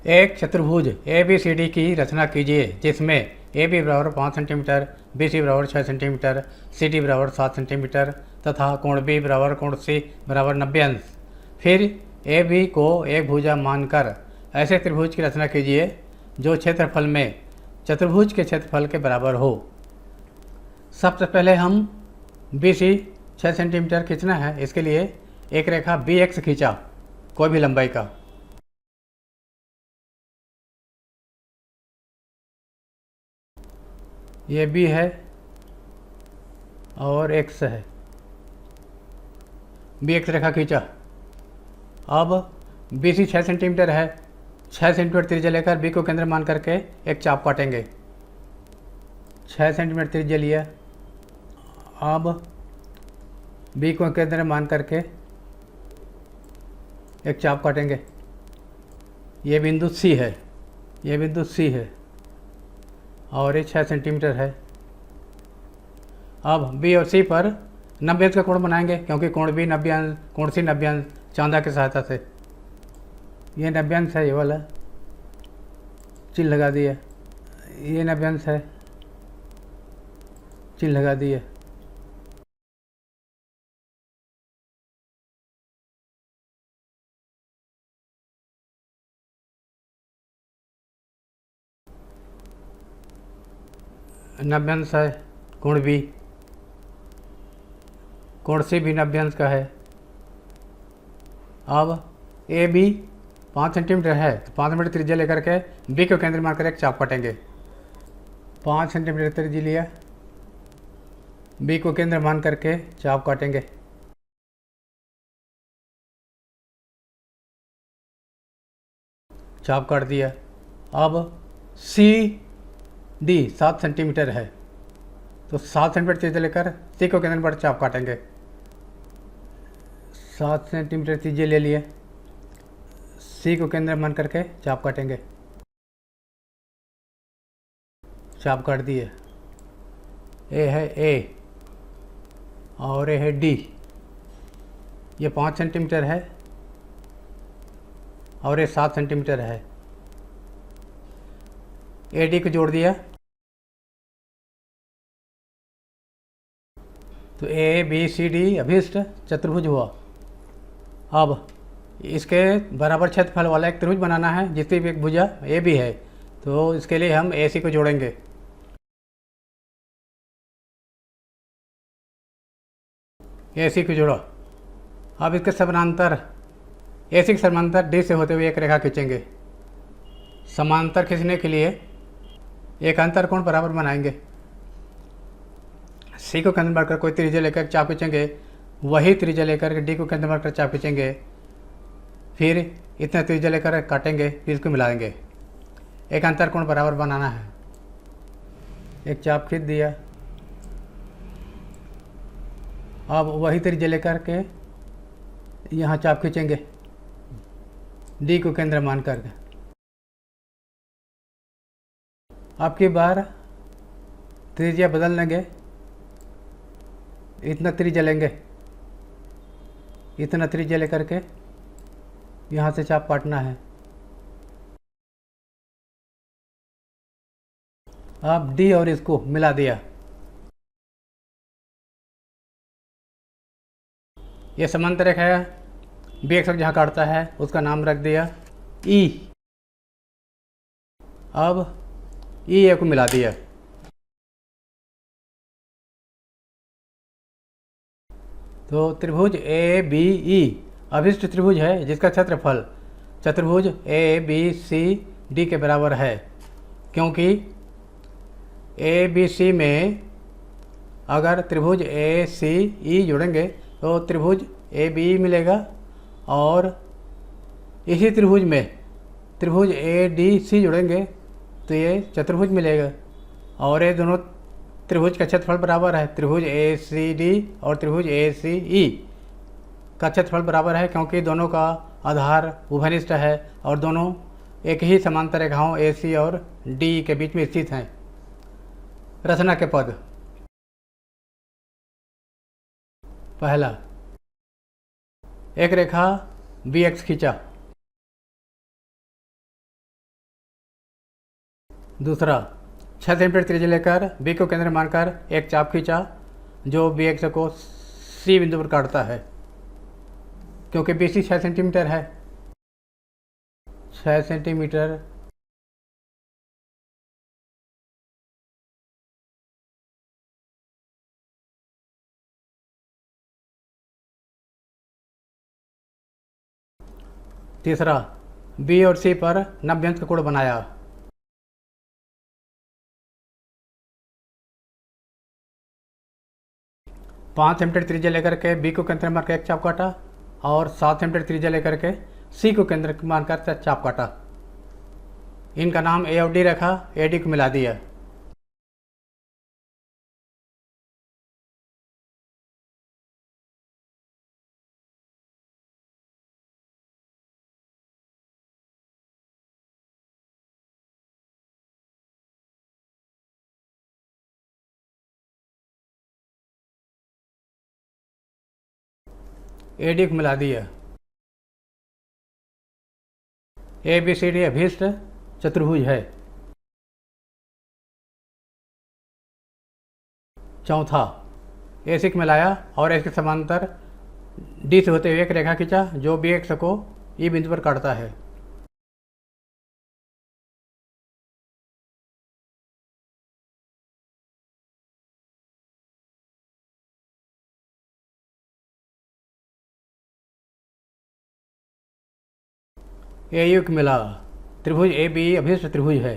एक चतुर्भुज A B C D की रचना कीजिए जिसमें ए बी बराबर 5 सेंटीमीटर, बी सी बराबर 6 सेंटीमीटर, सी डी बराबर 7 सेंटीमीटर तथा कोण बी बराबर कोण सी बराबर 90 अंश। फिर ए बी को एक भुजा मानकर ऐसे त्रिभुज की रचना कीजिए जो क्षेत्रफल में चतुर्भुज के क्षेत्रफल के बराबर हो। सबसे पहले हम बी सी 6 सेंटीमीटर खींचना है। इसके लिए एक रेखा बी एक्स खींचा कोई भी लंबाई का। ये बी है और एक्स है। बी एक्स रेखा खींचा। अब बी सी 6 सेंटीमीटर है। 6 सेंटीमीटर त्रिज्या लेकर बी को केंद्र मान करके एक चाप काटेंगे। 6 सेंटीमीटर त्रिज्या लिया। अब बी को केंद्र मान करके एक चाप काटेंगे। ये बिंदु सी है, ये बिंदु सी है और ये 6 सेंटीमीटर है। अब बी और सी पर 90 अंश का कोण बनाएंगे क्योंकि कोण बी 90 अंश, कोण सी 90 अंश चांदा की सहायता से। ये 90 अंश है, ये वाला चिन्ह लगा दिया। ये 90 अंश है, चिन्ह लगा दिया। नब्बे अंश है कोण बी, कोण सी भी 90 अंश का है। अब ए बी 5 सेंटीमीटर है तो 5 सेंटीमीटर त्रिज्या लेकर के बी को केंद्र मारकर एक चाप काटेंगे। 5 सेंटीमीटर त्रिज्या लिया, बी को केंद्र मान करके चाप काटेंगे। चाप काट दिया। अब सी डी 7 सेंटीमीटर है तो 7 सेंटीमीटर त्रिज्या लेकर सी को केंद्र पर चाप काटेंगे। 7 सेंटीमीटर त्रिज्या ले लिए, सी को केंद्र मान करके चाप काटेंगे। चाप काट दिए। ए है ए और ए है डी। ये 5 सेंटीमीटर है और ये 7 सेंटीमीटर है। ए डी को जोड़ दिया तो ए बी सी डी अभिष्ट चतुर्भुज हुआ। अब इसके बराबर क्षेत्रफल वाला एक त्रिभुज बनाना है जिसकी भी एक भुजा ए बी है तो इसके लिए हम ए सी को जोड़ेंगे। ए सी को जोड़ा। अब इसके समानांतर ए सी के समानांतर डी से होते हुए एक रेखा खींचेंगे। समांतर खींचने के लिए एक अंतर कोण बराबर बनाएंगे। सी को केंद्र मारकर कोई त्रिज्या लेकर चाप खींचेंगे, वही त्रिज्या लेकर डी को केंद्र मारकर चाप खींचेंगे। फिर इतना त्रिज्या लेकर काटेंगे, फिर इसको मिलाएंगे। एक अंतर कोण बराबर बनाना है। एक चाप खींच दिया। अब वही त्रिज्या लेकर के यहाँ चाप खींचेंगे डी को केंद्र मान करके। अब की बार त्रिज्या बदल लेंगे। इतना त्रिज्या लेंगे, इतना त्रिज्या लेकर के यहाँ से चाप काटना है। अब डी और इसको मिला दिया। ये समांतर रेखा है, बी एक्स जहाँ काटता है उसका नाम रख दिया ई। अब ई ए को मिला दिया। तो त्रिभुज ए बी ई अभिष्ट त्रिभुज है जिसका क्षेत्रफल चतुर्भुज ए बी सी डी के बराबर है, क्योंकि ए बी सी में अगर त्रिभुज ए सी ई जोड़ेंगे तो त्रिभुज ए बी मिलेगा और इसी त्रिभुज में त्रिभुज ए डी सी जोड़ेंगे तो ये चतुर्भुज मिलेगा। और ये दोनों त्रिभुज का क्षेत्रफल बराबर है। त्रिभुज ए सी डी और त्रिभुज ए सी ई का क्षेत्रफल बराबर है क्योंकि दोनों का आधार उभयनिष्ठ है और दोनों एक ही समांतर रेखाओं ए सी और डी के बीच में स्थित हैं। रचना के पद। पहला, एक रेखा बी एक्स खींचा। दूसरा, 6 सेंटीमीटर त्रिज्या लेकर बी को केंद्र मानकर एक चाप खींचा जो बी एक्स को सी बिंदु पर काटता है। क्योंकि बी सी 6 सेंटीमीटर है, 6 सेंटीमीटर तीसरा, बी और सी पर 90 अंश का कोण बनाया। पाँच सेंटीमीटर त्रिज्या लेकर के बी को केंद्र मानकर एक चाप काटा और 7 सेंटीमीटर त्रिज्या लेकर के सी को केंद्र मानकर चाप काटा। इनका नाम ए और डी रखा, ए डी को मिला दिया। ए डी को मिला दिया। ए बी सी डी अभीष्ट चतुर्भुज है। चौथा, ए सी को मिलाया और इसके समांतर डी से होते हुए एक रेखा खींचा जो बी एक्स को ई बिंदु पर काटता है। ए यू को मिला, त्रिभुज ए बी अभीष्ट त्रिभुज है।